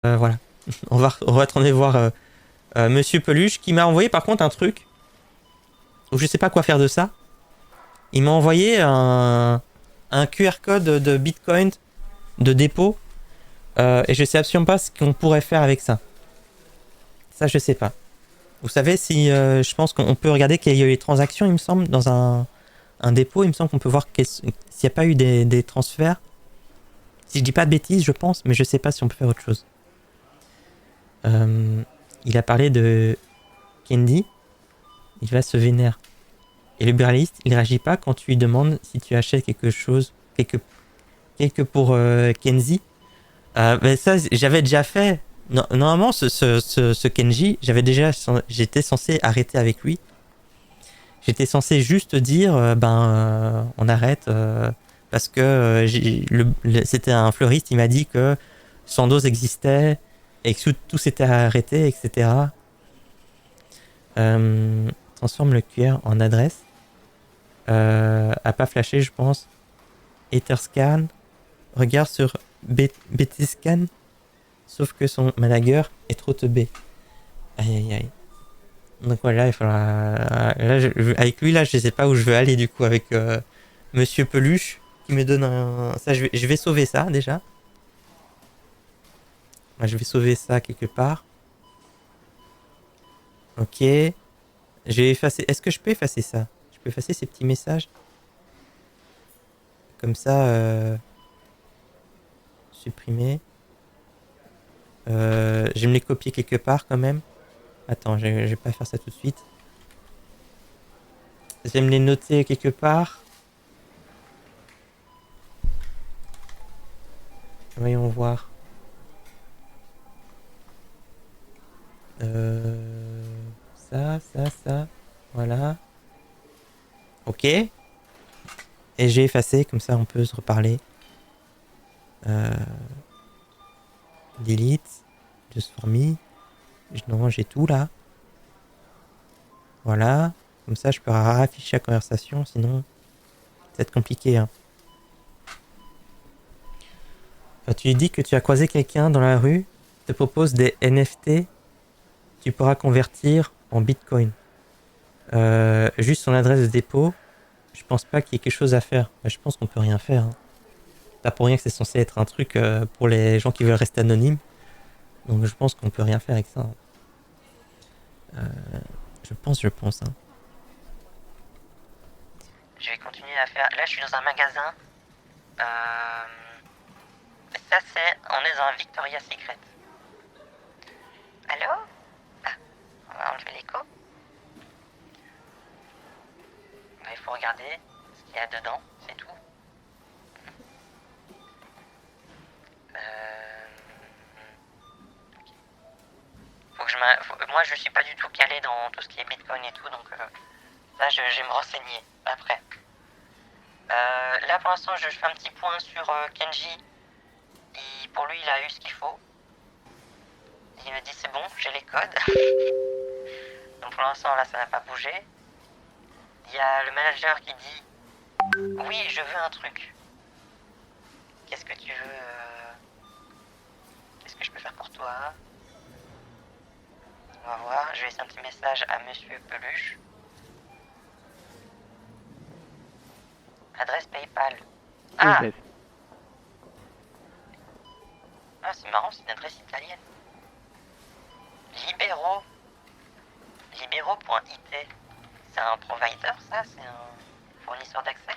Voilà. On va retourner voir Monsieur Peluche qui m'a envoyé par contre un truc où je sais pas quoi faire de ça. Il m'a envoyé un QR code de Bitcoin de dépôt et je sais absolument pas ce qu'on pourrait faire avec ça. Ça, je sais pas. Vous savez si je pense qu'on peut regarder qu'il y a eu les transactions, il me semble, dans un dépôt. Il me semble qu'on peut voir s'il n'y a pas eu des transferts. Si je dis pas de bêtises, je pense, mais je sais pas si on peut faire autre chose. Il a parlé de Candy. Il va se vénère. Et le buraliste, il réagit pas quand tu lui demandes si tu achètes quelque chose, quelque pour Kenzie. Mais ça, j'avais déjà fait. Non, normalement, ce Kenji, j'étais censé arrêter avec lui. J'étais censé juste dire, on arrête parce que c'était un fleuriste. Il m'a dit que Sandoz existait et que tout s'était arrêté, etc. Transforme le QR en adresse. A pas flashé, je pense. Etherscan. Regarde sur BTScan. Sauf que son manager est trop teubé. Aïe aïe aïe. Donc voilà, il faudra. Là, avec lui, là, je sais pas où je veux aller du coup avec Monsieur Peluche qui me donne un. Ça, je vais sauver ça déjà. Moi, je vais sauver ça quelque part. Ok. Je vais effacer. Est-ce que je peux effacer ça? Je peux effacer ces petits messages. Comme ça, supprimer. Je vais me les copier quelque part quand même. Attends, je vais pas faire ça tout de suite. Je vais me les noter quelque part. Voyons voir. Ça. Voilà. Ok. Et j'ai effacé, comme ça on peut se reparler. Delete. Just for me. Non, j'ai tout là. Voilà. Comme ça je peux rafficher la conversation, sinon ça va être compliqué. Hein. Tu lui dis que tu as croisé quelqu'un dans la rue, te propose des NFT, tu pourras convertir en Bitcoin. Juste son adresse de dépôt, je pense pas qu'il y ait quelque chose à faire. Je pense qu'on peut rien faire. Hein. Pas pour rien que c'est censé être un truc pour les gens qui veulent rester anonymes. Donc je pense qu'on peut rien faire avec ça. Je pense. Hein. Je vais continuer à faire. Là, je suis dans un magasin. Ça, on est dans un Victoria's Secret. Allô? Ah, on va enlever l'écho. Il faut regarder ce qu'il y a dedans, c'est tout. Moi, je suis pas du tout calé dans tout ce qui est Bitcoin et tout, donc ça, je vais me renseigner après. Là, pour l'instant, je fais un petit point sur Kenji. Pour lui, il a eu ce qu'il faut. Il me dit c'est bon, j'ai les codes. Donc pour l'instant, là, ça n'a pas bougé. Il y a le manager qui dit oui, je veux un truc. Qu'est-ce que tu veux Qu'est-ce que je peux faire pour toi? On va voir, je vais laisser un petit message à Monsieur Peluche. Adresse PayPal. Ah, c'est marrant, c'est une adresse italienne. Libero. Libero.it. C'est un provider, ça? C'est un fournisseur d'accès?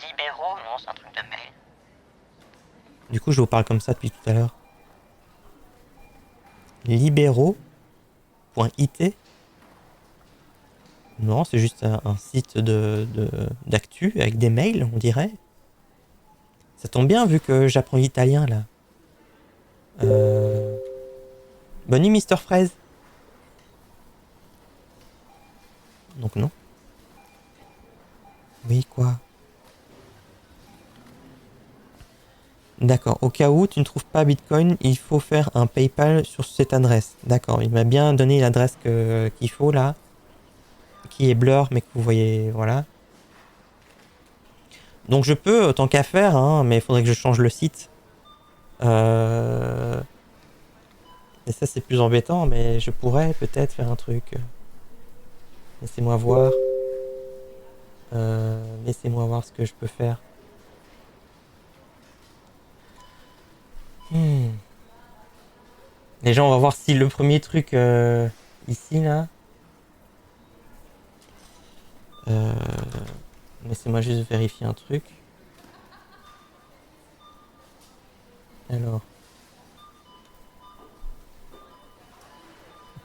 Libero, non, c'est un truc de mail. Du coup, je vous parle comme ça depuis tout à l'heure. Libero.it. Non, c'est juste un site d'actu avec des mails, on dirait. Ça tombe bien vu que j'apprends l'italien là. Bonne nuit, Mister Fraise. Donc non. Oui, quoi? D'accord. Au cas où tu ne trouves pas Bitcoin, il faut faire un PayPal sur cette adresse. D'accord. Il m'a bien donné l'adresse qu'il faut là. Qui est blur, mais que vous voyez, voilà. Donc je peux, tant qu'à faire, hein, mais il faudrait que je change le site. Euh... Et ça, c'est plus embêtant, mais je pourrais peut-être faire un truc. Laissez-moi voir. Laissez-moi voir ce que je peux faire. Hmm. Déjà, on va voir si le premier truc ici, là. Euh... Laissez-moi juste vérifier un truc. Alors.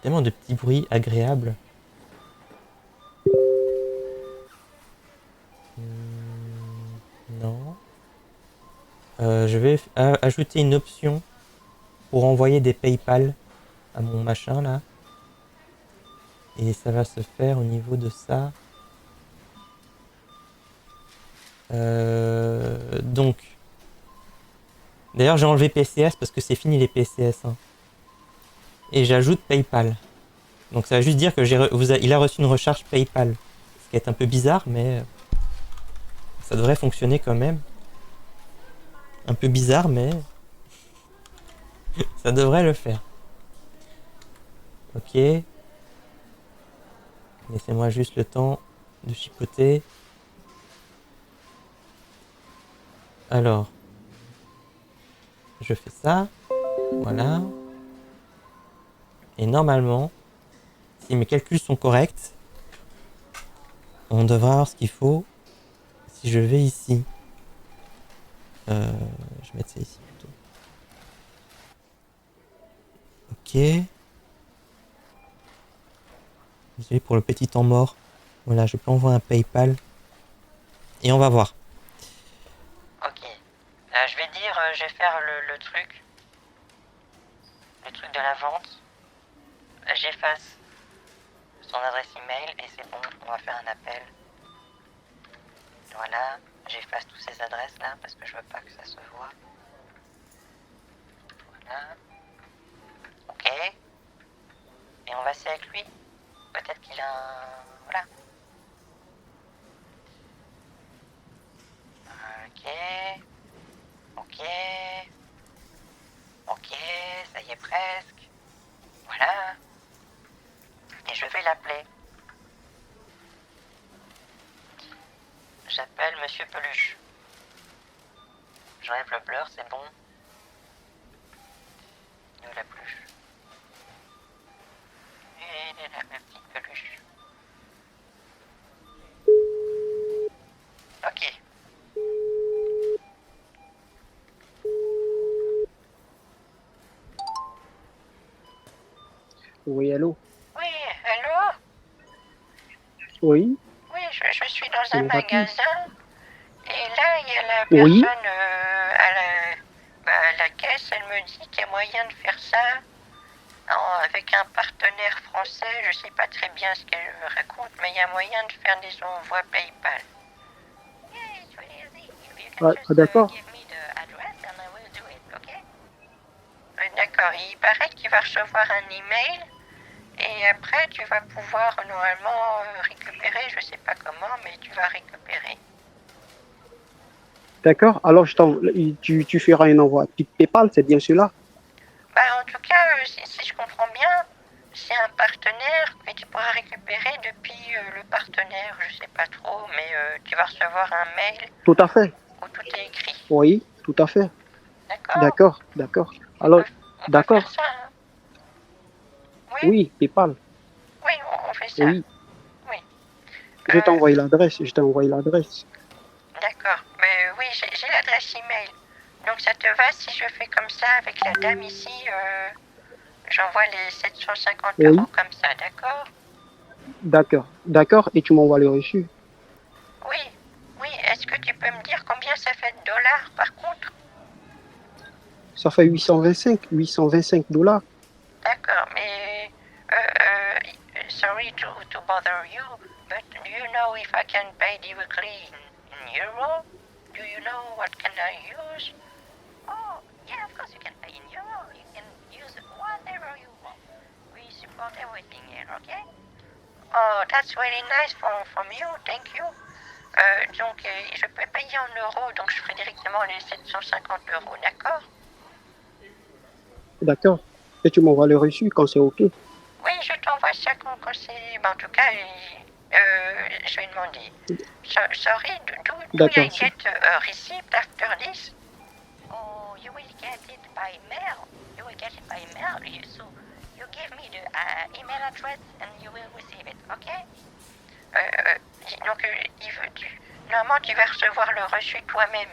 Tellement de petits bruits agréables. Non. Je vais ajouter une option pour envoyer des PayPal à mon machin là. Et ça va se faire au niveau de ça. Donc. D'ailleurs, j'ai enlevé PCS parce que c'est fini les PCS. Hein. Et j'ajoute PayPal. Donc ça va juste dire que il a reçu une recharge PayPal. Ce qui est un peu bizarre, mais ça devrait fonctionner quand même. Un peu bizarre, mais ça devrait le faire. Ok. Laissez-moi juste le temps de chipoter. Alors, je fais ça. Voilà. Et normalement, si mes calculs sont corrects, on devrait avoir ce qu'il faut. Si je vais ici. Je vais mettre ça ici plutôt. Ok. Désolé pour le petit temps mort. Voilà, je peux envoyer un PayPal. Et on va voir. Ok. Je vais dire, je vais faire le truc. Le truc de la vente. J'efface son adresse email et c'est bon, on va faire un appel. Voilà, j'efface toutes ces adresses là parce que je veux pas que ça se voit. Voilà. Ok. Et on va essayer avec lui. Peut-être qu'il a un... Voilà. Ok. Ok. Ok, ça y est presque. Voilà. Et je vais l'appeler. J'appelle Monsieur Peluche. J'enlève le blur, c'est bon. Il est la peluche. Il est là, ma petite peluche. Ok. Oui, allô? Oui, allô? Oui, Oui, je suis dans un comment vas-tu? magasin. Et là, il y a la Oui, personne à la caisse, elle me dit qu'il y a moyen de faire ça avec un partenaire français. Je sais pas très bien ce qu'elle raconte, mais il y a moyen de faire des envois PayPal. d'accord, D'accord, il paraît que tu vas recevoir un email et après tu vas pouvoir normalement récupérer, je sais pas comment, mais tu vas récupérer. d'accord. Alors, tu feras un envoi PayPal, c'est bien cela? Bah, en tout cas, si je comprends bien, c'est un partenaire que tu pourras récupérer depuis le partenaire, je sais pas trop, mais tu vas recevoir un mail Tout à fait. où tout est écrit. Oui, tout à fait. D'accord? D'accord, d'accord. On peut, Alors, on peut faire d'accord. ça, hein? Oui? Oui, PayPal. Oui, on fait ça. Oui, Oui. je t'ai envoyé l'adresse. Je t'ai envoyé l'adresse. D'accord. Mais oui, j'ai l'adresse email. Donc ça te va si je fais comme ça avec la dame ici j'envoie les 750 Oui, euros comme ça, d'accord? d'accord, d'accord. Et tu m'envoies le reçu. Oui, oui. Est-ce que tu peux me dire combien ça fait de dollars par contre? Ça fait 825 $. D'accord, mais sorry to bother you, but do you know if I can pay directly in euro? Do you know what can I use? Oh, yeah, of course you can pay in euro. You can use whatever you want. We support everything here, okay? Oh, that's very nice from you, thank you. Donc, je peux payer en euros, donc je ferai directement les 750 euros, d'accord? D'accord. Et tu m'envoies le reçu quand c'est OK. Oui, je t'envoie ça quand c'est... En tout cas, je vais demander. Sorry, do I D'accord. get a receipt after this? Oh, you will get it by mail. You will get it by mail. So you give me the email address and you will receive it, okay? Donc, normalement, tu vas recevoir le reçu toi-même.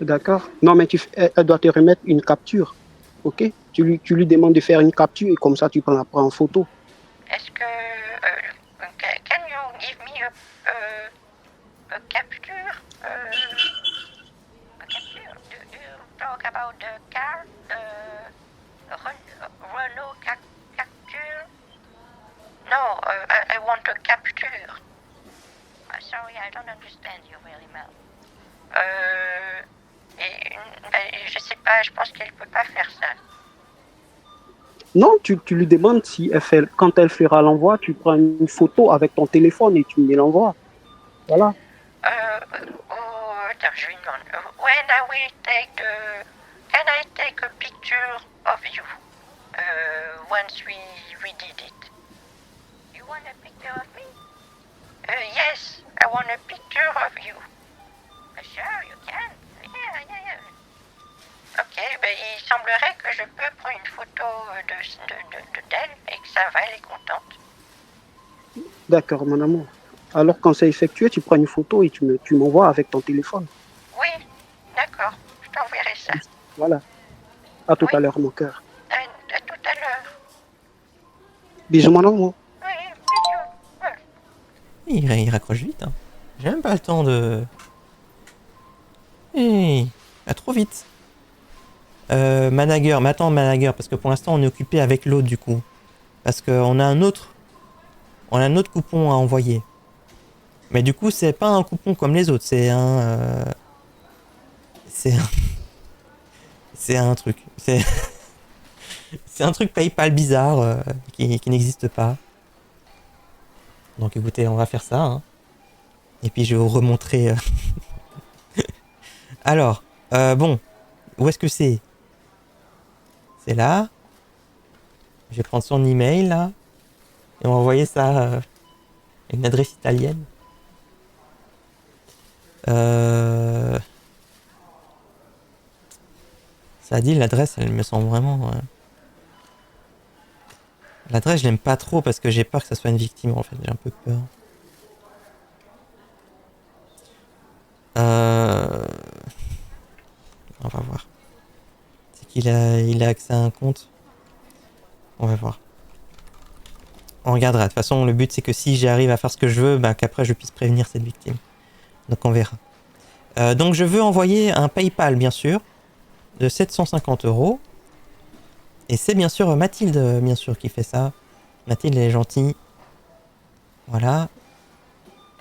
D'accord. Non, mais elle doit te remettre une capture. OK? Tu lui demandes de faire une capture et comme ça, tu prends après en photo. Est-ce que... can you give me a capture? A capture? Do you talk about the car? Renault capture? No, I want a capture. Sorry, I don't understand you very well. Je sais pas, je pense qu'elle peut pas faire ça. Non, tu lui demandes si quand elle fera l'envoi, tu prends une photo avec ton téléphone et tu me l'envoies. Voilà. Attends, je lui demande. When I will take can I take a picture of you? Once we did it. You want a picture of me? Yes, I want a picture of you. Sure, you can. Yeah. Ok, ben il semblerait que je peux prendre une photo d'elle et que ça va, elle est contente. D'accord, mon amour. Alors, quand c'est effectué, tu prends une photo et tu m'envoies avec ton téléphone. Oui, d'accord, je t'enverrai ça. Voilà. À tout à l'heure, mon cœur. À tout à l'heure. Bisous, mon amour. Oui, bisous. Ouais. Il raccroche vite. Hein. J'ai même pas le temps de... Hey, va trop vite. Manager, mais attends, manager, parce que pour l'instant on est occupé avec l'autre du coup. Parce qu'on a un autre coupon à envoyer. Mais du coup, c'est pas un coupon comme les autres, c'est un... C'est un truc. C'est un truc PayPal bizarre qui n'existe pas. Donc écoutez, on va faire ça. Hein. Et puis je vais vous remontrer... Alors, bon, où est-ce que c'est? C'est là. Je vais prendre son email là. Et on va envoyer ça à une adresse italienne. Ça a dit l'adresse, elle me semble vraiment... L'adresse, je l'aime pas trop parce que j'ai peur que ça soit une victime en fait. J'ai un peu peur. On va voir. C'est qu'il a accès à un compte. On va voir. On regardera. De toute façon, le but c'est que si j'arrive à faire ce que je veux, bah, qu'après je puisse prévenir cette victime. Donc on verra. Donc je veux envoyer un PayPal bien sûr de 750 €. Et c'est bien sûr Mathilde bien sûr qui fait ça. Mathilde elle est gentille. Voilà.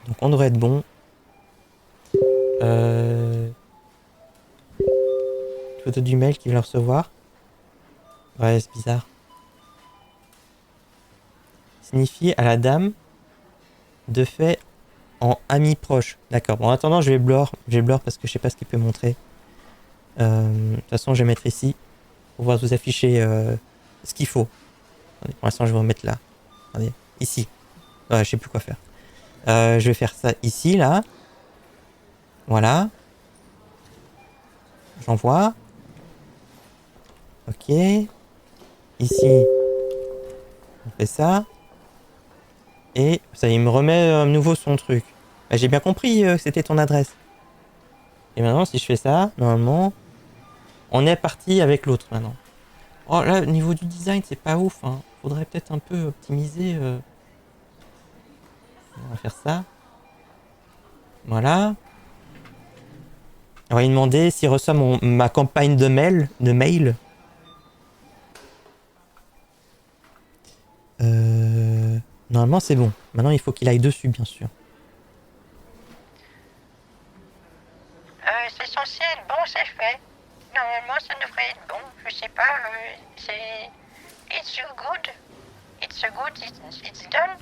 Donc on devrait être bon. Photo du mail qu'il va recevoir. Ouais, c'est bizarre. Signifie à la dame de fait en ami proche. D'accord. Bon, en attendant, je vais blur parce que je sais pas ce qu'il peut montrer. De toute façon, je vais mettre ici pour pouvoir vous afficher ce qu'il faut. Attendez, pour l'instant, je vais remettre là. Attendez, ici. Ouais, je sais plus quoi faire. Je vais faire ça ici, là. Voilà. J'envoie. Ok. Ici, on fait ça. Et ça, il me remet à nouveau son truc. Bah, j'ai bien compris que c'était ton adresse. Et maintenant, si je fais ça, normalement, on est parti avec l'autre maintenant. Oh là, au niveau du design, c'est pas ouf. Hein. Faudrait peut-être un peu optimiser. On va faire ça. Voilà. On va lui demander s'il reçoit ma campagne de mail. Normalement, c'est bon. Maintenant, il faut qu'il aille dessus, bien sûr. C'est censé être bon, c'est fait. Normalement, ça devrait être bon. Je sais pas, c'est... It's you good? It's a good, it's done?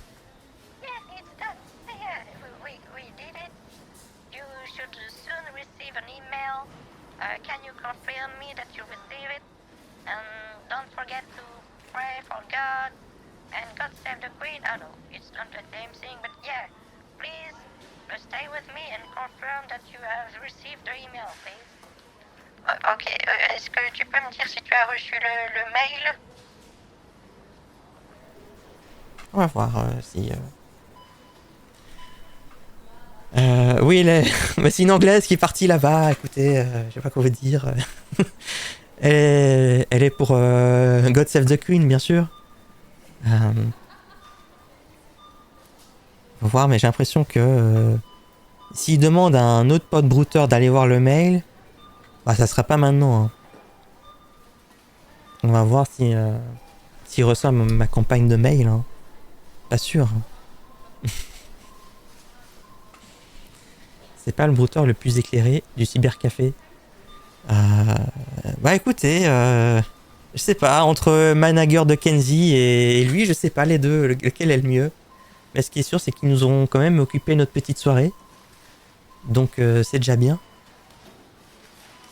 Yeah, it's done. Yeah, we did it. You should soon receive an email Can you confirm me that you receive it? And don't forget to pray for God and God save the Queen. I know it's not the same thing, but yeah, please stay with me and confirm that you have received the email, please. Ok, est-ce que tu peux me dire si tu as reçu le mail? On va voir si... oui, mais c'est une anglaise qui est partie là-bas, écoutez, je sais pas quoi vous dire. Elle est pour God Save the Queen, bien sûr. Faut voir, mais j'ai l'impression que s'il demande à un autre pote brouteur d'aller voir le mail, bah ça sera pas maintenant. Hein. On va voir si s'il reçoit ma campagne de mail. Hein. Pas sûr. Hein. C'est pas le brouteur le plus éclairé du cybercafé. Bah écoutez, je sais pas, entre manager de Kenzie et lui, je sais pas les deux, lequel est le mieux. Mais ce qui est sûr, c'est qu'ils nous auront quand même occupé notre petite soirée. Donc c'est déjà bien.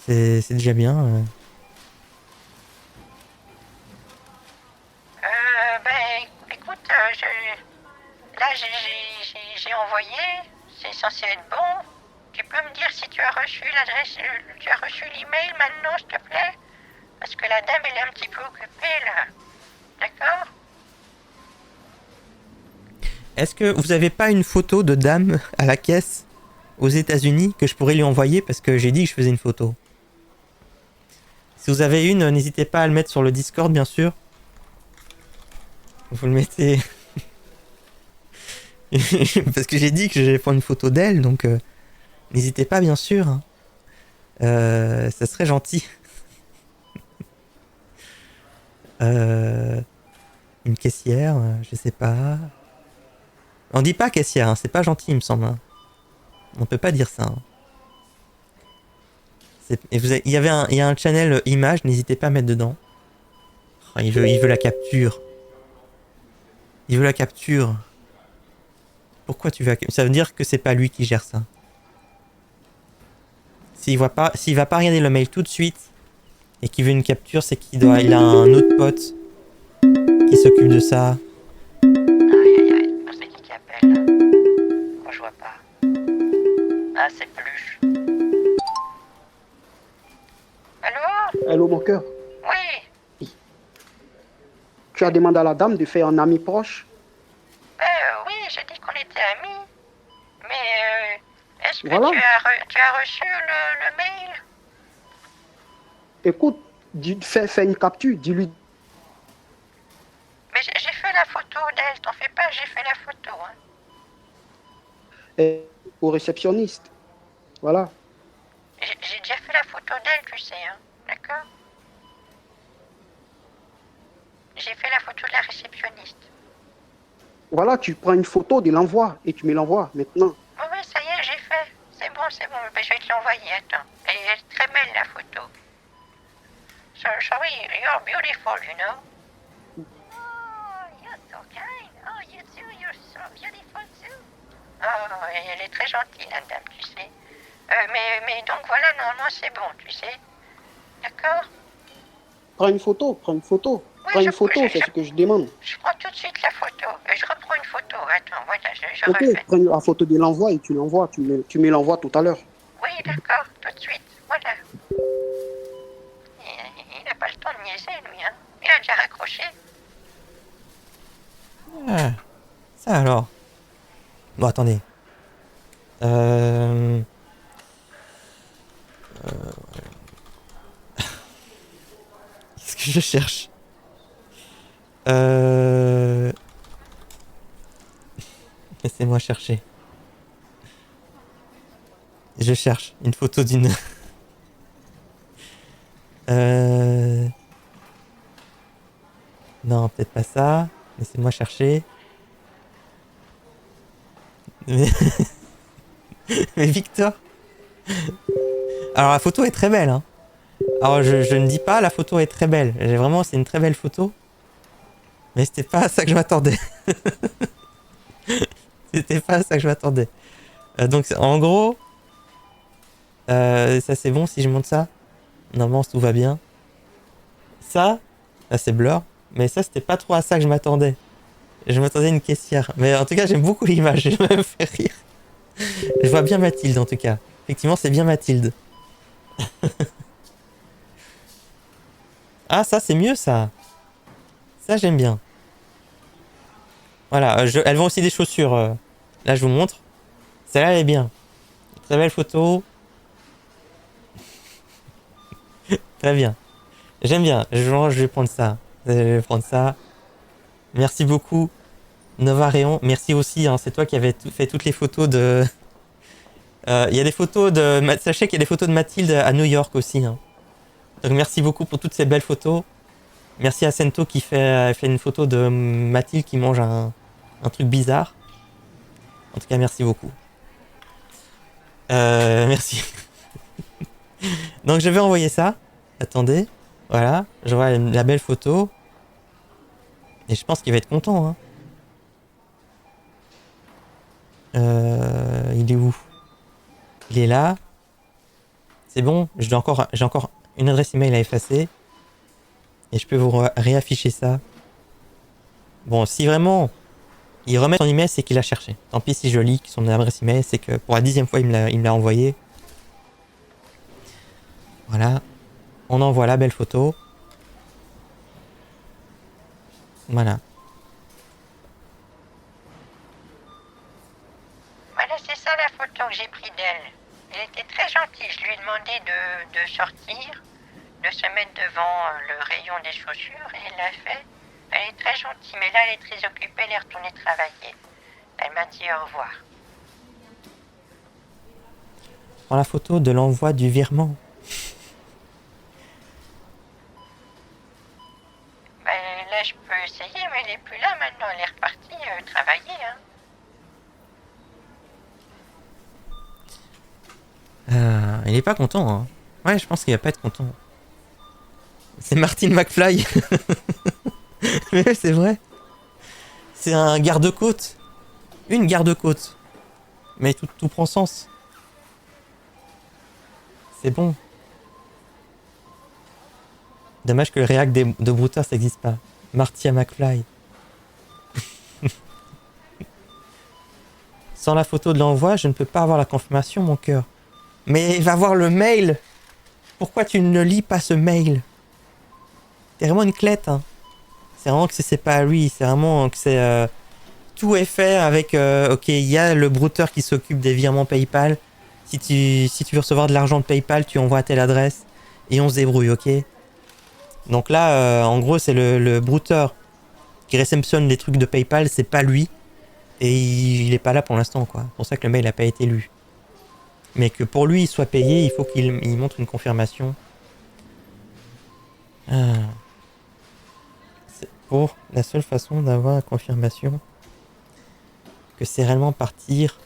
C'est déjà bien. Ben, écoute, là j'ai envoyé, c'est censé être bon. Tu peux me dire si tu as reçu l'adresse, tu as reçu l'email maintenant, s'il te plaît? Parce que la dame, elle est un petit peu occupée, là. D'accord? Est-ce que vous avez pas une photo de dame à la caisse aux États-Unis que je pourrais lui envoyer parce que j'ai dit que je faisais une photo? Si vous avez une, n'hésitez pas à le mettre sur le Discord, bien sûr. Vous le mettez... parce que j'ai dit que j'allais prendre une photo d'elle, donc... n'hésitez pas, bien sûr. Hein. Ça serait gentil. Une caissière, je sais pas. On dit pas caissière, hein, c'est pas gentil, il me semble. Hein. On peut pas dire ça. Hein. Et il y a un channel image, n'hésitez pas à mettre dedans. Oh, il veut la capture. Il veut la capture. Pourquoi tu veux la capture? Ça veut dire que c'est pas lui qui gère ça. S'il va pas regarder le mail tout de suite et qu'il veut une capture, c'est il a un autre pote qui s'occupe de ça. Aïe, c'est qui appelle là? Moi je vois pas. Ah, c'est Peluche. Allô? Allô, mon cœur. Oui. Tu as demandé à la dame de faire un ami proche. Oui, j'ai dit qu'on était amis. Mais est-ce que Voilà. tu as reçu le mail? Écoute, fais une capture, dis-lui. Mais j'ai fait la photo d'elle, t'en fais pas, j'ai fait la photo. Hein. Au réceptionniste. Voilà. J'ai déjà fait la photo d'elle, tu sais, hein. D'accord? J'ai fait la photo de la réceptionniste. Voilà, tu prends une photo de l'envoi et tu me l'envoies maintenant. Oui, ça y est, j'ai fait. C'est bon. Ben, je vais te l'envoyer, attends. Elle est très belle, la photo. Sorry, you're beautiful, you know. Oh, you're so kind. Oh, you too, you're so beautiful too. Oh, elle est très gentille, la dame, tu sais. Mais donc voilà, normalement, c'est bon, tu sais. D'accord? Prends une photo. Oui, Prends une photo, c'est ce que je demande. Je prends tout de suite la photo. Je reprends une photo. Attends, voilà, je Ok, refais. prends la photo de l'envoi et tu l'envoies. Tu me l'envoies tout à l'heure. Oui, d'accord, tout de suite. Voilà. Il n'a pas le temps de niaiser, lui, hein. Il a déjà raccroché. Ah, ça alors. Bon, attendez. Qu'est-ce que je cherche? Laissez-moi chercher. Je cherche une photo d'une... Non, peut-être pas ça. Laissez-moi chercher. Mais, mais Victor. Alors la photo est très belle. Hein. Alors je ne dis pas, la photo est très belle. Vraiment, c'est une très belle photo. Mais c'était pas à ça que je m'attendais. C'était pas à ça que je m'attendais. Donc en gros, ça c'est bon si je monte ça. Normalement, tout va bien. Ça, c'est Blur. Mais ça, c'était pas trop à ça que je m'attendais. Je m'attendais à une caissière. Mais en tout cas, j'aime beaucoup l'image. Elle me fait rire. Je vois bien Mathilde, en tout cas. Effectivement, c'est bien Mathilde. Ah, ça, c'est mieux, ça. Ça, j'aime bien. Voilà, elles vont aussi des chaussures. Là, je vous montre. Celle-là, elle est bien. Très belle photo. Très bien. J'aime bien. Je vais prendre ça. Je vais prendre ça. Merci beaucoup, Nova Rayon. Merci aussi. Hein, c'est toi qui avais fait toutes les photos de. Il y a des photos de. Sachez qu'il y a des photos de Mathilde à New York aussi. Hein. Donc merci beaucoup pour toutes ces belles photos. Merci à Sento qui fait une photo de Mathilde qui mange un truc bizarre. En tout cas, merci beaucoup. Merci. Donc je vais envoyer ça. Attendez. Voilà. Je vois la belle photo. Et je pense qu'il va être content. Hein. Il est où? Il est là. C'est bon. J'ai encore une adresse email à effacer. Et je peux vous réafficher ça. Bon, si vraiment il remet son email, c'est qu'il a cherché. Tant pis si je lis son adresse email, c'est que pour la 10e fois, il me l'a envoyé. Voilà. On envoie la belle photo. Voilà. Voilà, c'est ça la photo que j'ai prise d'elle. Elle était très gentille. Je lui ai demandé de sortir, de se mettre devant le rayon des chaussures, et elle l'a fait. Elle est très gentille, mais là, elle est très occupée, elle est retournée travailler. Elle m'a dit au revoir. Prends la photo de l'envoi du virement. Ben, là, je peux essayer, mais elle est plus là maintenant. Elle est repartie travailler. Hein. Il est pas content. Hein. Ouais, je pense qu'il va pas être content. C'est Martin McFly. Mais c'est vrai. C'est un garde-côte. Une garde-côte. Mais tout prend sens. C'est bon. Dommage que le réac de Bruta, ça n'existe pas. Martia McFly. Sans la photo de l'envoi, je ne peux pas avoir la confirmation, mon cœur. Mais il va voir le mail. Pourquoi tu ne lis pas ce mail? T'es vraiment une clette, hein. C'est vraiment que c'est pas à lui. C'est vraiment que c'est... tout est fait avec... ok, il y a le brouteur qui s'occupe des virements PayPal. Si tu veux recevoir de l'argent de PayPal, tu envoies à telle adresse. Et on se débrouille, ok? Donc là, en gros, c'est le brouteur qui réceptionne les trucs de PayPal. C'est pas lui. Et il est pas là pour l'instant, quoi. C'est pour ça que le mail n'a pas été lu. Mais que pour lui, il soit payé, il faut qu'il montre une confirmation. C'est pour la seule façon d'avoir la confirmation que c'est réellement partir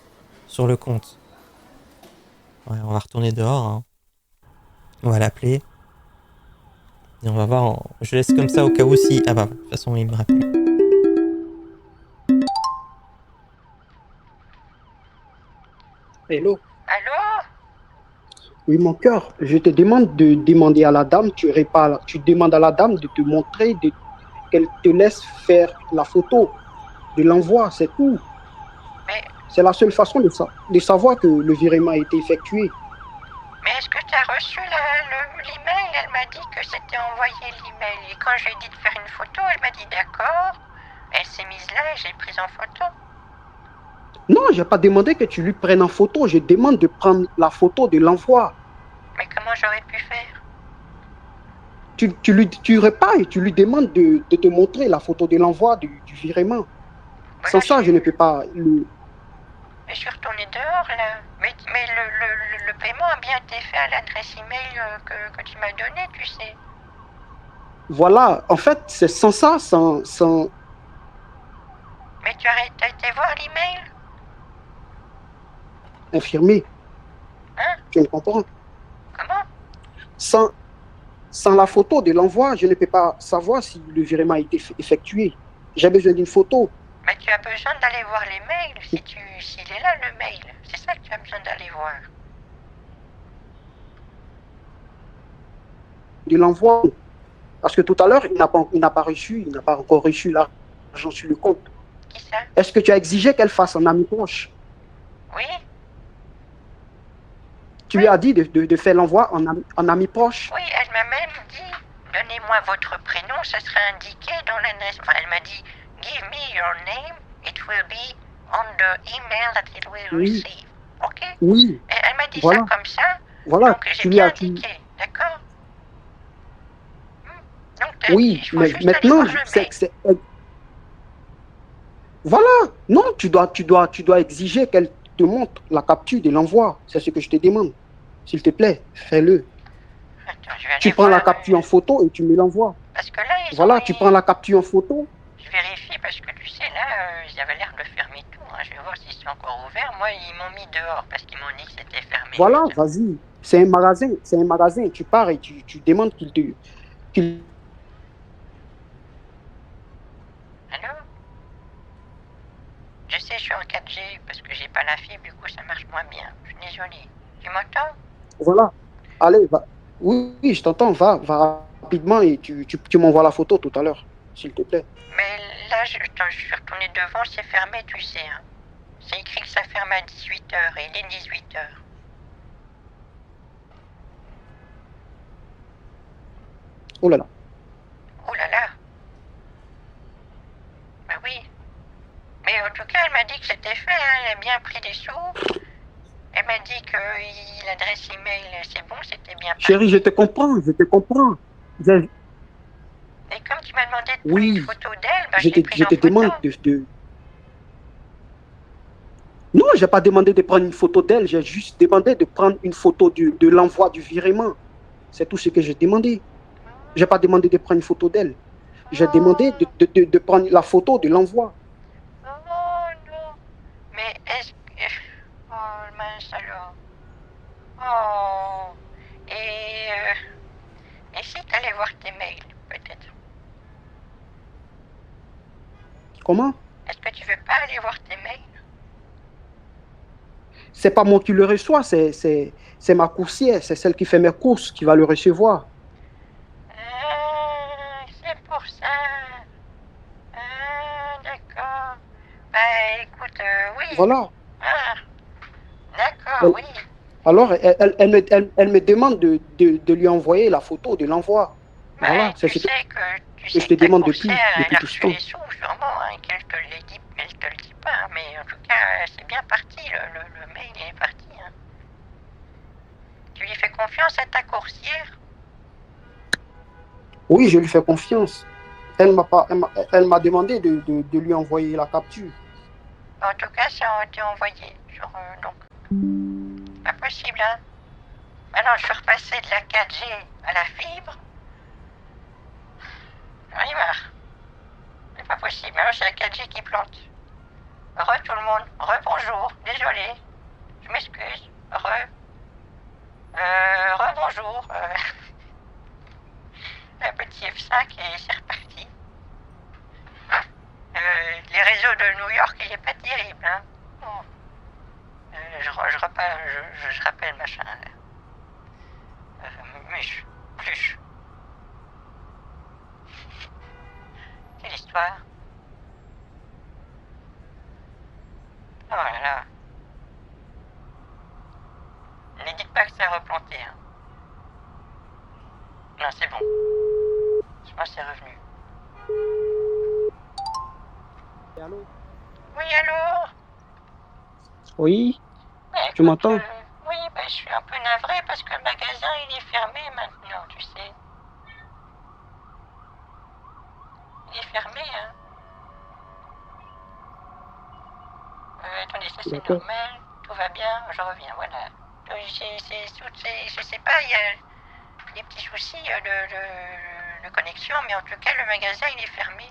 sur le compte. Ouais, on va retourner dehors. Hein. On va l'appeler. Et on va voir. Je laisse comme ça au cas où si... Ah bah, de toute façon, il me rappelle. Hello. Allô? Oui, mon cœur, je te demande de demander à la dame, tu demandes à la dame de te montrer, qu'elle te laisse faire la photo de l'envoi, c'est tout. Mais, C'est la seule façon de savoir que le virement a été effectué. mais est-ce que tu as reçu l'email? Elle m'a dit que c'était envoyé l'email. Et quand je lui ai dit de faire une photo, elle m'a dit d'accord. Elle s'est mise là et j'ai prise en photo. Non, je n'ai pas demandé que tu lui prennes en photo, je demande de prendre la photo de l'envoi. Mais comment j'aurais pu faire? Tu repars et tu lui demandes de te montrer la photo de l'envoi du virement. Voilà, Sans ça, je ne peux pas... Mais je suis retournée dehors là. Mais le paiement a bien été fait à l'adresse email que tu m'as donnée, tu sais. Voilà, en fait, c'est sans ça, sans... Mais tu as été voir l'email? Infirmier. Hein? Tu me comprends? Comment? Sans la photo de l'envoi, je ne peux pas savoir si le virement a été effectué. J'ai besoin d'une photo. Mais tu as besoin d'aller voir les mails, s'il est là le mail. C'est ça que tu as besoin d'aller voir. de l'envoi. Parce que tout à l'heure, il n'a pas reçu, il n'a pas encore reçu l'argent sur le compte. Qui ça? Est-ce que tu as exigé qu'elle fasse un ami proche? Oui? Tu Oui? lui as dit de faire l'envoi en ami proche? Oui, elle m'a même dit, donnez-moi votre prénom, ça sera indiqué dans la naissance. Enfin, elle m'a dit, give me your name, it will be on the email that it will Oui, receive. Ok? oui, Et elle m'a dit ça voilà, comme ça, voilà, donc j'ai tu lui bien as... indiqué, d'accord? Donc Oui, il faut mais juste aller maintenant, voir le mail. voilà, non, tu dois exiger qu'elle te montre la capture de l'envoi. C'est ce que je te demande. S'il te plaît, fais-le. Attends, je vais Tu aller prends la voir. capture en photo et tu me l'envoies. Parce que là, Voilà, tu prends la capture en photo. Je vérifie parce que tu sais, là, ils avaient l'air de fermer tout. Hein. Je vais voir s'ils sont encore ouverts. Moi, ils m'ont mis dehors parce qu'ils m'ont dit que c'était fermé. Voilà, Putain. vas-y. C'est un magasin, c'est un magasin. Tu pars et tu demandes qu'il Allô? Je sais, je suis en 4G parce que j'ai pas la fibre, du coup, ça marche moins bien. Je suis désolée. Tu m'entends? Voilà. Allez, va. Oui, oui, je t'entends. Va rapidement et tu m'envoies la photo tout à l'heure, s'il te plaît. Mais là, je suis retournée devant, c'est fermé, tu sais. Hein. C'est écrit que ça ferme à 18h et il est 18h. Oh là là. Oh là là. Bah oui. Mais en tout cas, elle m'a dit que c'était fait, hein. Elle a bien pris des sous. Elle m'a dit que l'adresse email, c'est bon, c'était bien parti. Chérie, je te comprends, je te comprends. Et comme tu m'as demandé de prendre une Oui, photo d'elle, bah, je je l'ai prise je en te photo. demande de... Non, je n'ai pas demandé de prendre une photo d'elle, j'ai juste demandé de prendre une photo de l'envoi du virement. C'est tout ce que j'ai demandé. Je n'ai pas demandé de prendre une photo d'elle. J'ai demandé de prendre la photo de l'envoi. Oh non. Mais est-ce que... Oh mince alors. Oh. Et si tu allais voir tes mails, peut-être? Comment? Est-ce que tu veux pas aller voir tes mails? C'est pas moi qui le reçois, c'est ma coursière, c'est celle qui fait mes courses qui va le recevoir. C'est pour ça. D'accord. Bah écoute, oui. Voilà. Ah, d'accord, Elle- oui. alors, elle me demande de lui envoyer la photo de l'envoi. Voilà, Mais c'est tu ce que sais que je te ta demande coursière, elle depuis a tout ce reçu temps. les sous, sûrement, hein, qu'elle te le dit, elle te le dit pas, hein, mais en tout cas, c'est bien parti, le mail il est parti. Hein. Tu lui fais confiance à ta coursière? Oui, je lui fais confiance. Elle m'a demandé de lui envoyer la capture. En tout cas, ça a été envoyé. Donc, pas possible, hein. Maintenant, je suis repassé de la 4G à la fibre. J'en ai marre. C'est pas possible. Maintenant, c'est la 4G qui plante. Re tout le monde. Re bonjour. Désolé. Je m'excuse. Re bonjour. Un petit F5 et c'est reparti. Les réseaux de New York, il est pas terrible, hein. Bon. Je rappelle machin. Muche. Pluche. Quelle histoire. Oh là là. Ne dites pas que c'est replanté, hein. Non, c'est bon. Je pense que c'est revenu. Allô? Oui, allô? Oui, Bah, tu écoute, m'entends? oui, bah, je suis un peu navré parce que le magasin, il est fermé maintenant, tu sais. Il est fermé, hein. Attendez, ça c'est D'accord. normal, tout va bien, je reviens, voilà. Je sais pas, il y a des petits soucis de connexion, mais en tout cas, le magasin, il est fermé.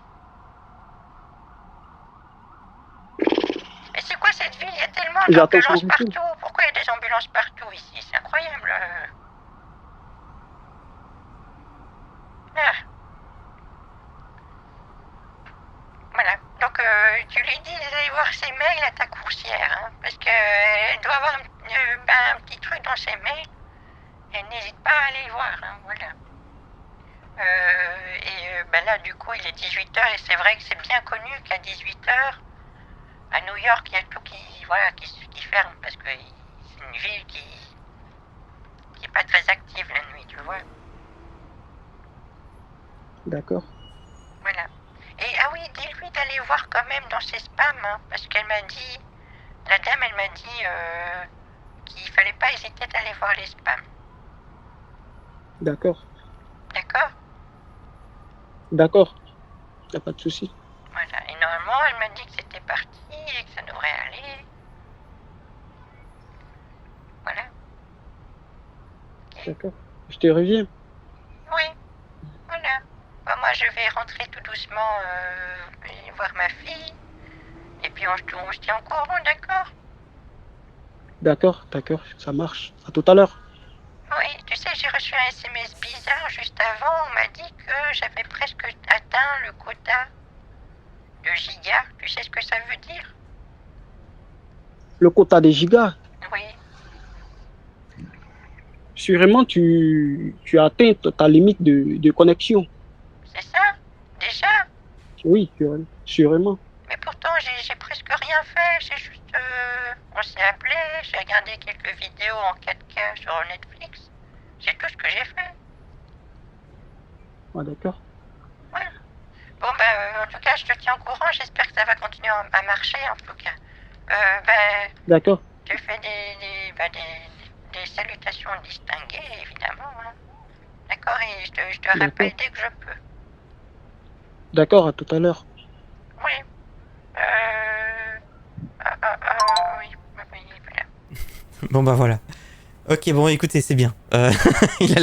Mais c'est quoi cette ville? Il y a tellement J'attends son d'ambulances retour. partout. Pourquoi il y a des ambulances partout ici? C'est incroyable. Ah, voilà. Donc, tu lui dis d'aller voir ses mails à ta coursière, hein, parce qu'elle doit avoir un petit truc dans ses mails. Et n'hésite pas à aller voir, hein, voilà. du coup, il est 18h et c'est vrai que c'est bien connu qu'à 18h, à New York, il y a tout qui ferme parce que c'est une ville qui est pas très active la nuit, tu vois. D'accord. Voilà. Et ah oui, dis-lui d'aller voir quand même dans ses spams, hein, parce qu'elle m'a dit, la dame, elle m'a dit qu'il fallait pas hésiter d'aller voir les spams. D'accord. D'accord? D'accord. Y a pas de souci. Voilà. Et normalement, elle m'a dit que c'était parti et que ça devrait aller. Voilà. D'accord. Je te reviens. Oui. Voilà. Bah, moi, je vais rentrer tout doucement voir ma fille. Et puis, on se tient au courant, d'accord? D'accord, d'accord. Ça marche. À tout à l'heure. Oui, tu sais, j'ai reçu un SMS bizarre juste avant. On m'a dit que j'avais presque atteint le quota de gigas. Tu sais ce que ça veut dire? Le quota des gigas. Oui. Sûrement, tu as atteint ta limite de connexion. C'est ça? Déjà? Oui, sûrement. Mais pourtant, j'ai presque rien fait. J'ai juste... on s'est appelé, j'ai regardé quelques vidéos en 4K sur Netflix. C'est tout ce que j'ai fait. Ah, d'accord. Ouais. Bon, en tout cas, je te tiens au courant. J'espère que ça va continuer à marcher, en tout cas. D'accord. Je fais des salutations distinguées, évidemment. Hein. D'accord? Et je te rappelle D'accord. dès que je peux. D'accord, à tout à l'heure. Oui. Oui, voilà. Bon bah voilà. Ok, bon écoutez, c'est bien. Il a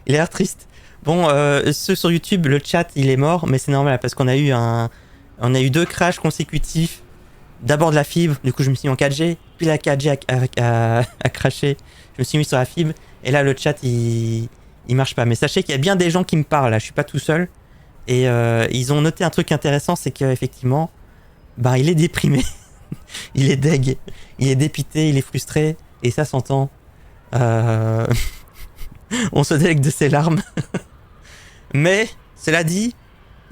l'air triste. Bon, ceux sur YouTube, le chat il est mort, mais c'est normal parce qu'on a eu 2 crashs consécutifs. D'abord de la fibre, du coup je me suis mis en 4G, puis la 4G a crashé, je me suis mis sur la fibre, et là le chat il marche pas. Mais sachez qu'il y a bien des gens qui me parlent là, je suis pas tout seul, et ils ont noté un truc intéressant, c'est qu'effectivement, bah il est déprimé, il est deg, il est dépité, il est frustré, et ça s'entend. On se délecte de ses larmes. Mais, cela dit,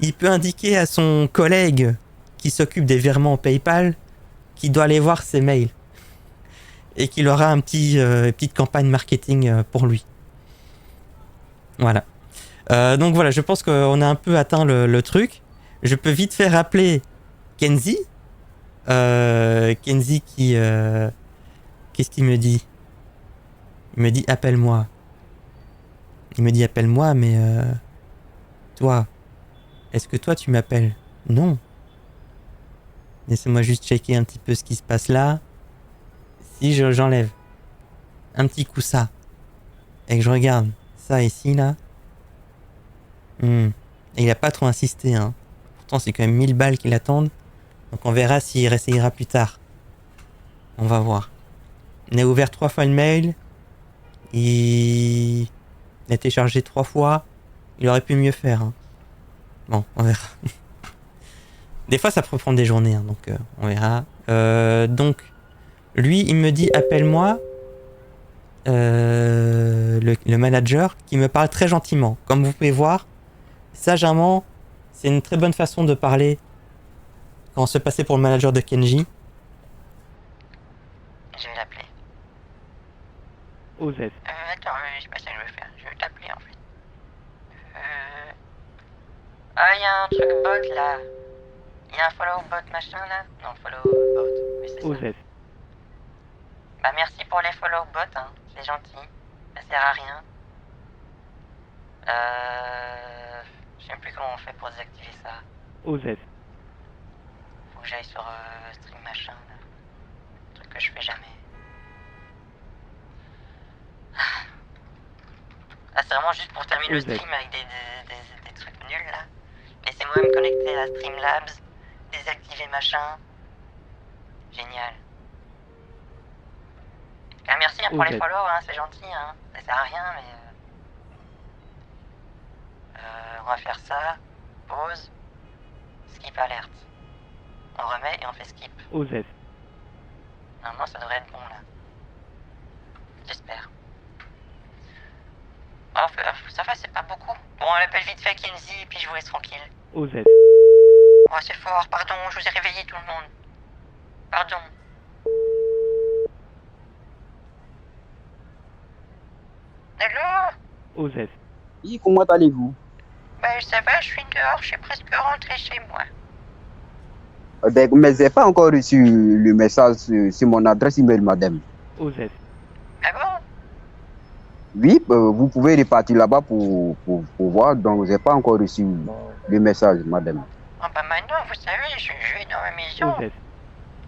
il peut indiquer à son collègue qui s'occupe des virements PayPal qu'il doit aller voir ses mails. Et qu'il aura une petite campagne marketing pour lui. Voilà. Donc voilà, je pense qu'on a un peu atteint le truc. Je peux vite faire appeler Kenzie. Kenzie qui... qu'est-ce qu'il me dit? Il me dit appelle-moi. Il me dit appelle-moi, mais toi, est-ce que toi tu m'appelles? Non. Laissez-moi juste checker un petit peu ce qui se passe là. Si j'enlève un petit coup ça et que je regarde ça ici là. Et il a pas trop insisté, hein. Pourtant c'est quand même 1000 balles qui l'attendent. Donc on verra s'il réessayera plus tard. On va voir. Il a ouvert 3 fois le mail. Il a téléchargé 3 fois. Il aurait pu mieux faire. Hein. Bon, on verra. Des fois, ça peut prendre des journées, hein, donc on verra. Donc, lui, il me dit appelle-moi. Le manager qui me parle très gentiment. Comme vous pouvez voir, sagement, c'est une très bonne façon de parler quand on se passait pour le manager de Kenji. Je vais l'appeler. OZ. Attends, je sais pas ce que je veux faire. Je vais t'appeler en fait. Ah, il y a un truc bot là. Il y a un follow bot machin là. Non, follow bot. Oui, c'est ça. OZ. Bah, merci pour les follow bots, hein. C'est gentil. Ça sert à rien. Je sais même plus comment on fait pour désactiver ça. OZ. Faut que j'aille sur stream machin là. Un truc que je fais jamais. Ah, c'est vraiment juste pour terminer le stream avec des trucs nuls là. Laissez-moi me connecter à Streamlabs, désactiver machin. Génial. Ah, merci hein, pour les follow, hein, c'est gentil, hein. Ça sert à rien, mais... on va faire ça. Pause. Skip alert. On remet et on fait skip. OZ. Normalement, ça devrait être bon là. J'espère. Au ça va, c'est pas beaucoup. Bon, on appelle vite fait Kenzie et puis je vous laisse tranquille. OZ. Oh, c'est fort, pardon, je vous ai réveillé tout le monde. Pardon. Allô? OZ. Oui, comment allez-vous? Ben, ça va, je suis dehors, je suis presque rentré chez moi. Mais j'ai pas encore reçu le message sur mon adresse email, madame. OZ. Ah bon? Oui, vous pouvez repartir là-bas pour voir. Donc, j'ai pas encore reçu le message, madame. Oh, bah maintenant, vous savez, je vais dans ma maison. OZ.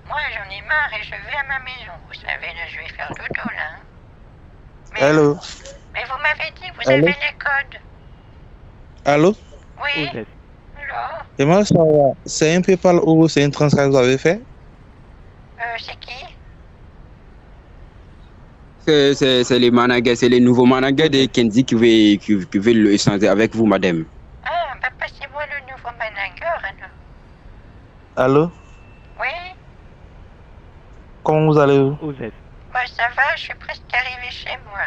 Moi, j'en ai marre et je vais à ma maison. Vous savez, là, je vais faire dodo, là. Hein. Mais, Allô? mais vous m'avez dit que vous Allô? avez les codes. Allô? Oui? OZ. Alors? J'aimerais savoir, c'est un PayPal ou c'est une transfert que vous avez fait? C'est qui? C'est les managers, c'est les nouveaux managers de Kenzie qui veulent le échanger avec vous, madame. Ah, bah passez-moi le nouveau manager, alors. Allô? Oui? Comment vous allez? OZ. Bah ça va, je suis presque arrivé chez moi.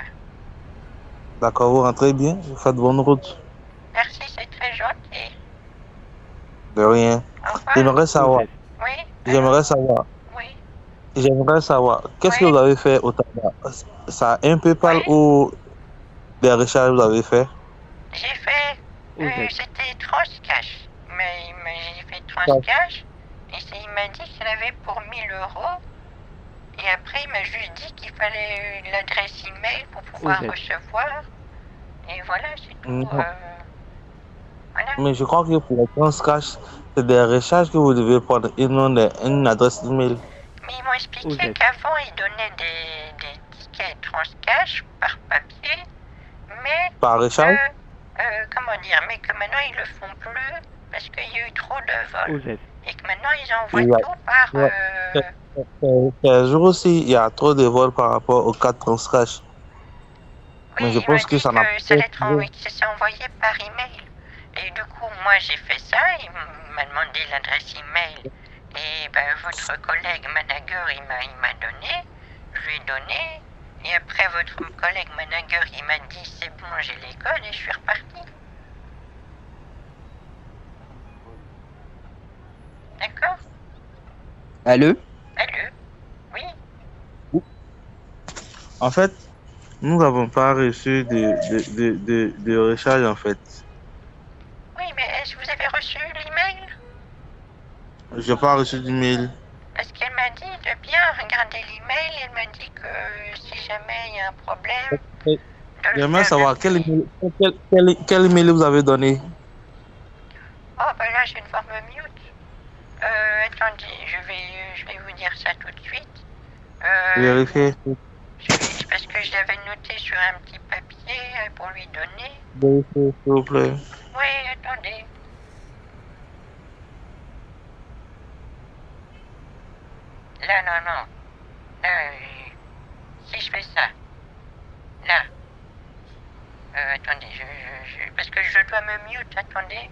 D'accord, vous rentrez bien? Vous faites bonne route? Merci, c'est très gentil. De rien. Au revoir. J'aimerais savoir, OZ. Oui? Oui? j'aimerais savoir, qu'est-ce que Oui. vous avez fait au tabac? Ça a un PayPal Oui. ou des recharges que vous avez fait? J'ai fait... OZ. c'était Transcash. Mais j'ai fait Transcash. Et il m'a dit qu'il avait pour 1000 euros. Et après, il m'a juste dit qu'il fallait l'adresse email pour pouvoir Ok. recevoir. Et voilà, c'est tout. Non. Voilà. Mais je crois que pour le transcash, c'est des recharges que vous devez prendre et non une adresse email. Mais ils m'ont expliqué OZ. qu'avant, ils donnaient des tickets Transcash par papier. Mais, Par recharge? comment dire, mais que maintenant, ils le font plus parce qu'il y a eu trop de vols. OZ. Et que maintenant, ils envoient Ouais. tout par... Ouais. Un jour aussi, il y a trop de vols par rapport aux 4 transcash. Oui, Mais je il pense m'a que dit ça n'a que ça allait être pas- oui, que c'est envoyé par email. Et du coup, moi, j'ai fait ça. Il m'a demandé l'adresse email. Et ben, votre collègue manager, il m'a donné. Je lui ai donné. Et après, votre collègue manager, il m'a dit c'est bon, j'ai les codes et je suis reparti. D'accord? Allô? Allô? Oui? En fait, nous n'avons pas reçu de recharge en fait. Oui, mais est-ce que vous avez reçu l'email? Je n'ai pas reçu d'email. Parce qu'elle m'a dit de bien regarder l'email. Elle m'a dit que si jamais il y a un problème, de le J'aimerais faire savoir depuis- quel email vous avez donné. Oh, ben là, je vais devoir me mute. Attendez, je vais vous dire ça tout de suite. Vérifiez. Parce que je l'avais noté sur un petit papier pour lui donner. Vérifiez, s'il vous plaît. Oui, attendez. Là, non. Là, si je fais ça. Là. Attendez, parce que je dois me mute, attendez.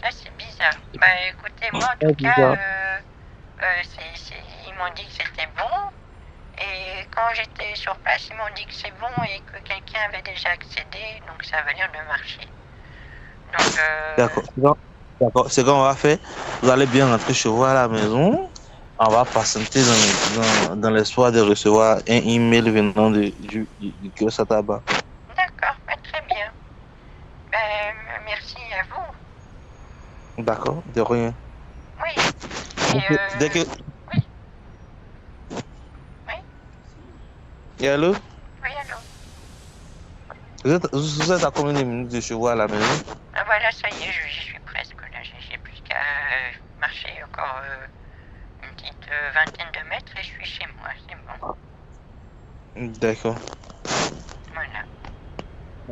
Ça, c'est bizarre. Bah, écoutez, moi, en tout C'est cas, bizarre. ils m'ont dit que c'était bon. Et quand j'étais sur place, ils m'ont dit que c'est bon et que quelqu'un avait déjà accédé. Donc, ça avait l'air de marcher. Donc, D'accord. D'accord. Ce qu'on va faire, vous allez bien rentrer chez vous à la maison. On va patienter dans l'espoir de recevoir un email venant du kiosque à tabac. d'accord, bah, très bien. Merci à vous. D'accord, de rien. Oui. Et, Dès que. Oui. Oui. Et allô? Oui, allô. Vous êtes à combien de minutes de chez vous à la maison? Ah, voilà, ça y est, j'y suis presque. Là, j'ai plus qu'à marcher encore une petite vingtaine de mètres et je suis chez moi. C'est bon. D'accord. Voilà.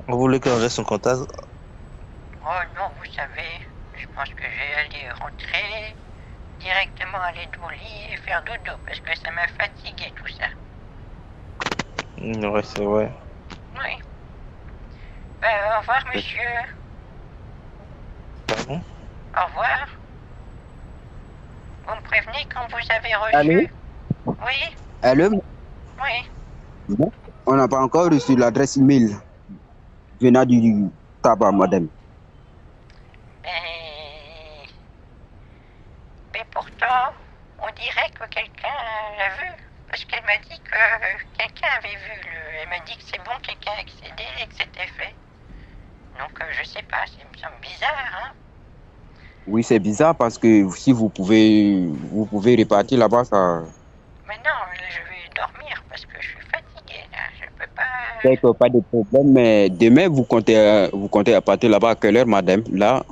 Vous voulez qu'on reste en contact? Oh non, vous savez, je pense que je vais aller rentrer, directement aller au lit et faire dodo, parce que ça m'a fatigué tout ça. Ouais, c'est vrai. Oui. Au revoir, monsieur. Pardon? Au revoir. Vous me prévenez quand vous avez reçu. Allô? Oui, Allô? oui. On n'a pas encore reçu l'adresse email venant du tabac, madame. Mais pourtant, on dirait que quelqu'un l'a vu. Parce qu'elle m'a dit que quelqu'un avait vu Elle m'a dit que c'est bon, quelqu'un a accédé et que c'était fait. Donc je sais pas, ça me semble bizarre, hein. Oui, c'est bizarre parce que si vous pouvez repartir là-bas, ça. Mais non, je vais dormir parce que je suis fatigué là. Je peux pas. D'accord, pas de problème, mais demain, vous comptez partir là-bas à quelle heure, madame, là,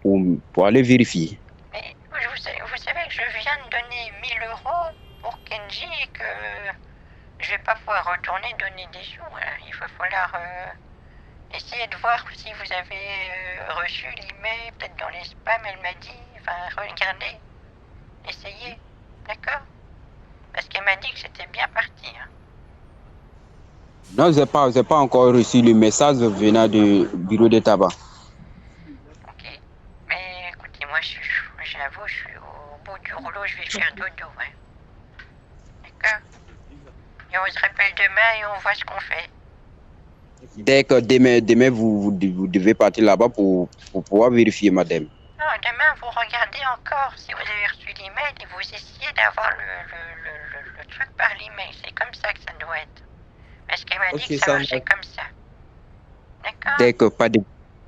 pour aller vérifier. Mais vous savez que je viens de donner 1 000 € pour Kenji et que je vais pas pouvoir retourner donner des sous. Hein. Il va falloir essayer de voir si vous avez reçu l'email, peut-être dans les spams, elle m'a dit. Enfin, regardez, essayez, d'accord? Parce qu'elle m'a dit que c'était bien parti. Hein. Non, je n'ai pas encore reçu le message venant du bureau de tabac. Ok. Mais écoutez, moi, j'avoue, je suis au bout du rouleau, je vais faire dodo. Hein. D'accord? Et on se rappelle demain et on voit ce qu'on fait. D'accord, demain vous devez partir là-bas pour pouvoir vérifier, madame. Non, demain, vous regardez encore si vous avez reçu l'email et vous essayez d'avoir le truc par l'email. C'est comme ça que ça doit être. Parce qu'elle m'a dit que ça marchait comme ça. D'accord? D'accord,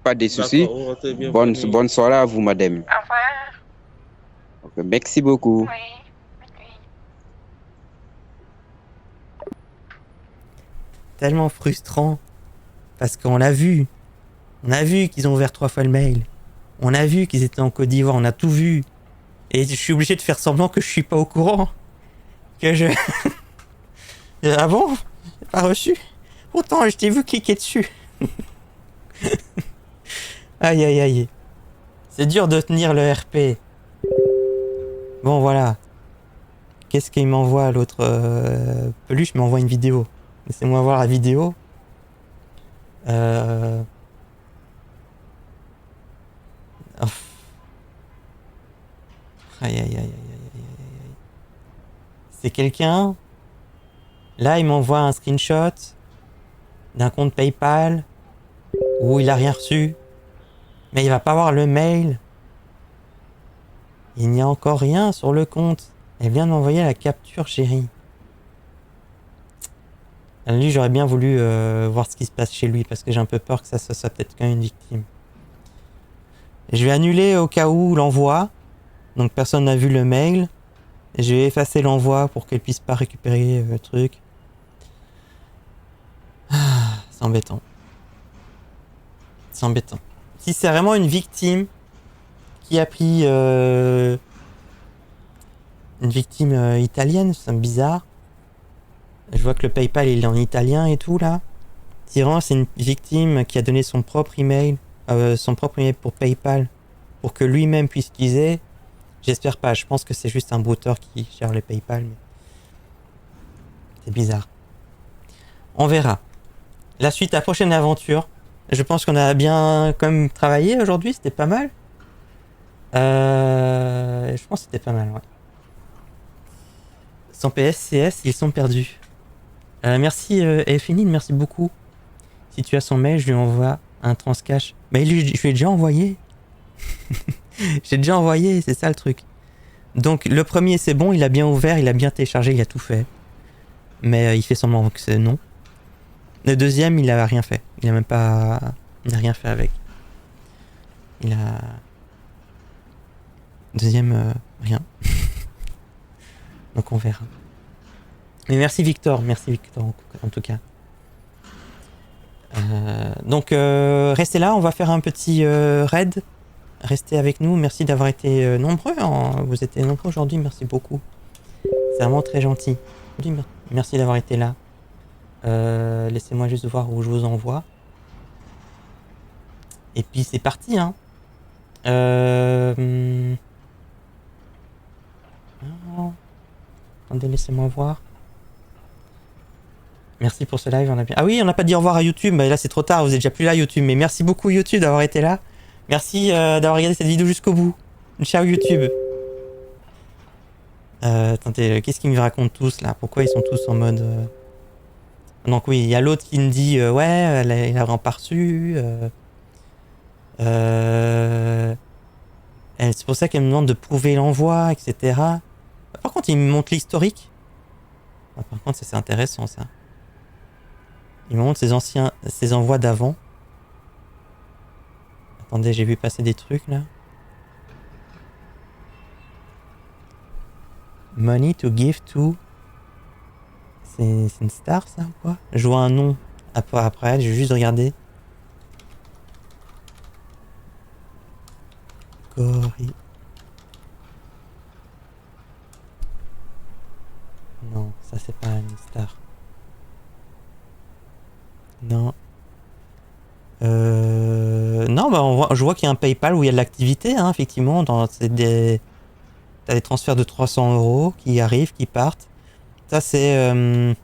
pas de soucis. Bonne soirée à vous, madame. Au revoir. Okay, merci beaucoup. Oui. Bonne nuit. Tellement frustrant. Parce qu'on l'a vu. On a vu qu'ils ont ouvert 3 fois le mail. On a vu qu'ils étaient en Côte d'Ivoire. On a tout vu. Et je suis obligé de faire semblant que je suis pas au courant. Que je... Ah bon? J'ai pas reçu? Pourtant, je t'ai vu cliquer dessus. Aïe aïe aïe. C'est dur de tenir le RP. Bon voilà. Qu'est-ce qu'il m'envoie l'autre Peluche m'envoie une vidéo. Laissez-moi voir la vidéo. Oh. Aïe aïe aïe aïe aïe aïe aïe. C'est quelqu'un. Là, il m'envoie un screenshot d'un compte PayPal où il a rien reçu. Mais il va pas voir le mail. Il n'y a encore rien sur le compte. Elle vient de m'envoyer la capture, chérie. Lui, j'aurais bien voulu voir ce qui se passe chez lui parce que j'ai un peu peur que ça soit peut-être quand même une victime. Et je vais annuler au cas où l'envoi. Donc personne n'a vu le mail. Et je vais effacer l'envoi pour qu'elle puisse pas récupérer le truc. Ah, c'est embêtant. C'est embêtant. Si c'est vraiment une victime qui a pris une victime italienne, c'est bizarre. Je vois que le PayPal il est en italien et tout là. Si vraiment c'est une victime qui a donné son propre email pour PayPal pour que lui-même puisse utiliser, j'espère pas. Je pense que c'est juste un brouteur qui gère le PayPal. Mais... c'est bizarre. On verra. La suite, la prochaine aventure. Je pense qu'on a bien quand même travaillé aujourd'hui, c'était pas mal. Je pense que c'était pas mal, ouais. Sans PSCS, ils sont perdus. Merci Elfinine, merci beaucoup. Si tu as son mail, je lui envoie un transcash. Mais je lui ai déjà envoyé. J'ai déjà envoyé, c'est ça le truc. Donc le premier c'est bon, il a bien ouvert, il a bien téléchargé, il a tout fait. Mais il fait semblant que c'est non. Le deuxième, il a rien fait. Il a même pas... il n'a rien fait avec. Il a... Deuxième, rien. Donc on verra. Mais merci Victor en tout cas. Donc restez là, on va faire un petit raid. Restez avec nous, merci d'avoir été nombreux. Vous étiez nombreux aujourd'hui, merci beaucoup. C'est vraiment très gentil. Merci d'avoir été là. Laissez-moi juste voir où je vous envoie. Et puis c'est parti, hein. Oh. Attendez, laissez-moi voir. Merci pour ce live, on a bien... Ah oui, on n'a pas dit au revoir à YouTube, mais là c'est trop tard, vous êtes déjà plus là YouTube, mais merci beaucoup YouTube d'avoir été là. Merci d'avoir regardé cette vidéo jusqu'au bout. Ciao YouTube. Attendez, qu'est-ce qu'ils me racontent tous là? Pourquoi ils sont tous en mode... Donc oui, il y a l'autre qui me dit ouais, il a vraiment pas reçu. C'est pour ça qu'elle me demande de prouver l'envoi, etc. Par contre, il me montre l'historique. Ah, par contre, ça c'est intéressant ça. Il me montre ses envois d'avant. Attendez, j'ai vu passer des trucs là. Money to give to. C'est une star ça ou quoi? Je vois un nom après, j'ai juste regardé. Cory. Non, ça c'est pas une star. Non. Non, bah je vois qu'il y a un PayPal où il y a de l'activité, hein, effectivement. T'as des transferts de 300 € qui arrivent, qui partent. Ça c'est...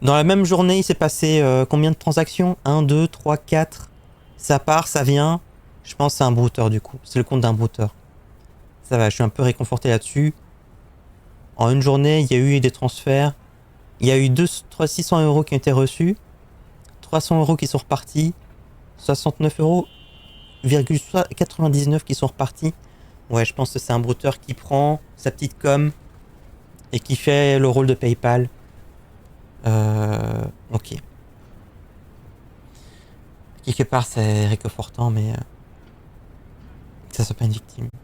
Dans la même journée, il s'est passé combien de transactions? 1, 2, 3, 4. Ça part, ça vient. Je pense que c'est un brouteur du coup. C'est le compte d'un brouteur. Ça va, je suis un peu réconforté là-dessus. En une journée, il y a eu des transferts. Il y a eu 600 € qui ont été reçus. 300 € qui sont repartis. 69,99 € qui sont repartis. Ouais, je pense que c'est un brouteur qui prend sa petite com et qui fait le rôle de PayPal. Ok. Quelque part, c'est réconfortant, mais que ça soit pas une victime.